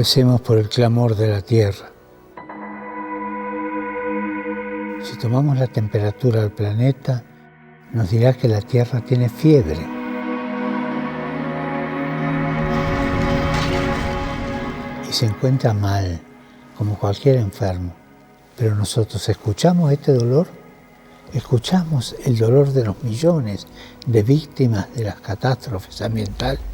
Recemos por el clamor de la tierra. Si tomamos la temperatura del planeta, nos dirá que la tierra tiene fiebre. Y se encuentra mal, como cualquier enfermo. Pero nosotros escuchamos este dolor, escuchamos el dolor de los millones de víctimas de las catástrofes ambientales.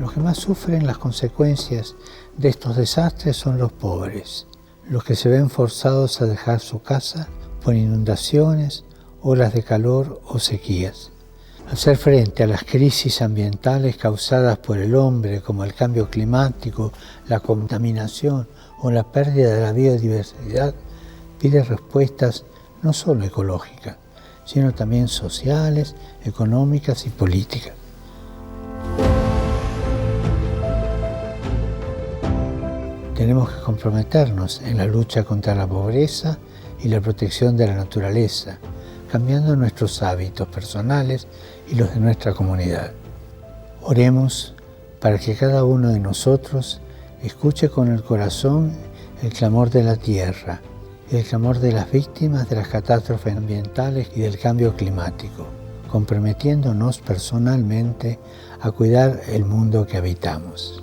Los que más sufren las consecuencias de estos desastres son los pobres, los que se ven forzados a dejar su casa por inundaciones, olas de calor o sequías. Hacer frente a las crisis ambientales causadas por el hombre, como el cambio climático, la contaminación o la pérdida de la biodiversidad, pide respuestas no solo ecológicas, sino también sociales, económicas y políticas. Tenemos que comprometernos en la lucha contra la pobreza y la protección de la naturaleza, cambiando nuestros hábitos personales y los de nuestra comunidad. Oremos para que cada uno de nosotros escuche con el corazón el clamor de la tierra, el clamor de las víctimas de las catástrofes ambientales y del cambio climático, comprometiéndonos personalmente a cuidar el mundo que habitamos.